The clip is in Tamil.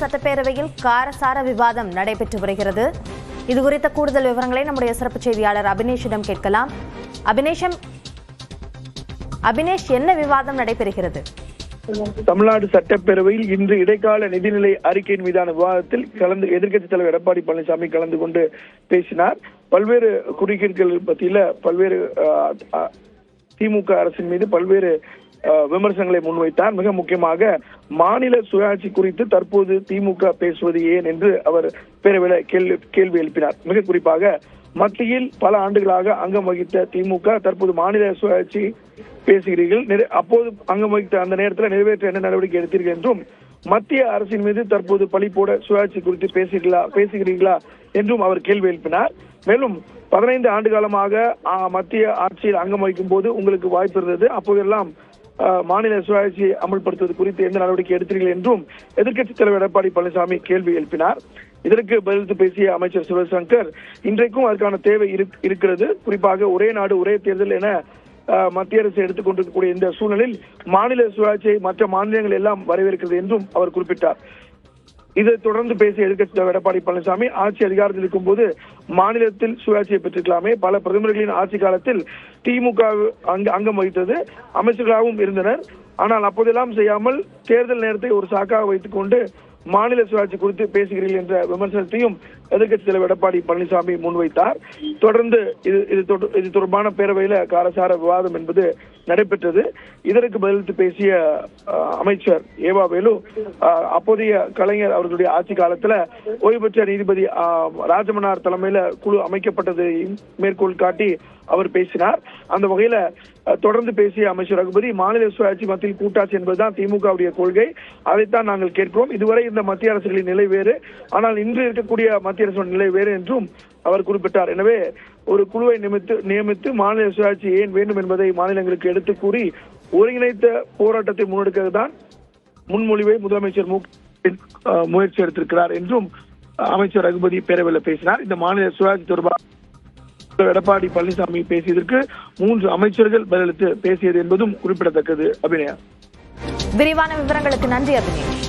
சட்டப்பேரவையில் காரசார விவாதம் நடைபெற்று வருகிறது. இதுகுறித்த கூடுதல் விவரங்களை நம்முடைய சிறப்பு செய்தியாளர் அபினேஷிடம் கேட்கலாம். அபினேஷ், என்ன விவாதம் நடைபெறுகிறது? தமிழ்நாடு சட்டப்பேரவையில் இன்று இடைக்கால நிதிநிலை அறிக்கையின் மீதான விவாதத்தில் எதிர்க்கட்சித் தலைவர் எடப்பாடி பழனிசாமி கலந்து கொண்டு பேசினார். பல்வேறு குறுக்கீடுகள் பற்றியில பல்வேறு திமுக அரசின் மீது பல்வேறு விமர்சனங்களை முன்வைத்தார். மிக முக்கியமாக மாநில சுயாட்சி குறித்து தற்போது திமுக பேசுவது ஏன் என்று அவர் பேரவையில் கேள்வி எழுப்பினார். மிக குறிப்பாக மத்தியில் பல ஆண்டுகளாக அங்கம் வகித்த திமுக தற்போது மாநில சுயாட்சி பேசுகிறீர்கள், அப்போது அங்கம் வகித்த அந்த நேரத்தில் நிறைவேற்ற என்ன நடவடிக்கை எடுத்தீர்கள் என்றும், மத்திய அரசின் மீது தற்போது பழி போட சுயாட்சி குறித்து பேசுகிறீர்களா என்றும் அவர் கேள்வி எழுப்பினார். மேலும் 15 ஆண்டு காலமாக மத்திய ஆட்சியில் அங்கம் வகிக்கும் போது உங்களுக்கு வாய்ப்பு இருந்தது, அப்போதெல்லாம் மாநில சுயாட்சியை அமல்படுத்துவது குறித்து எந்த நடவடிக்கை எடுத்தீர்கள் என்றும் எதிர்க்கட்சித் தலைவர் எடப்பாடி பழனிசாமி கேள்வி எழுப்பினார். இதற்கு பதிலளித்து பேசிய அமைச்சர் சிவசங்கர், இன்றைக்கும் அதற்கான தேவை இருக்கிறது, குறிப்பாக ஒரே நாடு ஒரே தேர்தல் என மத்திய அரசு எடுத்துக் கொண்டிருக்கக்கூடிய இந்த சூழலில் மாநில சுயாட்சியை மற்ற மாநிலங்கள் எல்லாம் வரவேற்கிறது என்றும் அவர் குறிப்பிட்டார். இதைத் தொடர்ந்து பேசிய எதிர்க்கட்சித் தலைவர் எடப்பாடி பழனிசாமி, ஆட்சி அதிகாரத்தில் இருக்கும் போது மாநிலத்தில் சுயாட்சியை பெற்றிருக்கலாமே, பல பிரதமர்களின் ஆட்சி காலத்தில் திமுக அங்கம் வகித்தது, அமைச்சர்களாகவும் இருந்தனர், ஆனால் அப்போதெல்லாம் செய்யாமல் தேர்தல் நேரத்தை ஒரு சாக்காக வைத்துக் கொண்டு மாநில சுயாட்சி குறித்து பேசுகிறீர்கள் என்ற விமர்சனத்தையும் எதிர்க்கட்சித் தலைவர் எடப்பாடி பழனிசாமி முன்வைத்தார். தொடர்ந்து இது தொடர்பான பேரவையில காரசார விவாதம் என்பது நடைபெற்றது. இதற்கு பதிலளித்து பேசிய அமைச்சர் ஏவா வேலு, அப்போதைய கலைஞர் அவர்களுடைய ஆட்சி காலத்துல ஓய்வு பெற்ற நீதிபதி ராஜமன்னார் தலைமையில குழு அமைக்கப்பட்டதை மேற்கோள் காட்டி அவர் பேசினார். அந்த வகையில தொடர்ந்து பேசிய அமைச்சர் ரகுபதி, மாநில சுயாட்சி மத்தியில் கூட்டாட்சி என்பதுதான் திமுகவுடைய கொள்கை, அதைத்தான் நாங்கள் கேட்கிறோம். இதுவரை இந்த மத்திய அரசுகளின் நிலை வேறு, ஆனால் இன்று இருக்கக்கூடிய மத்திய அரசு நிலை வேறு என்றும் அவர் குறிப்பிட்டார். எனவே ஒரு குழுவை நியமித்து மாநில சுயாட்சி ஏன் வேண்டும் என்பதை மாநிலங்களுக்கு எடுத்து கூறி ஒருங்கிணைத்த போராட்டத்தை முன்னெடுக்கிறது தான் முன்மொழிவை முதலமைச்சர் முயற்சி எடுத்திருக்கிறார் என்றும் அமைச்சர் ரகுபதி பேரவையில் பேசினார். இந்த மாநில சுயாட்சி தொடர்பாக எடப்பாடி பழனிசாமி பேசியதற்கு 3 அமைச்சர்கள் பதிலளித்து பேசியது என்பதும் குறிப்பிடத்தக்கது. அபிநயா, விரிவான விவரங்களுக்கு நன்றி அபிநேஷ்.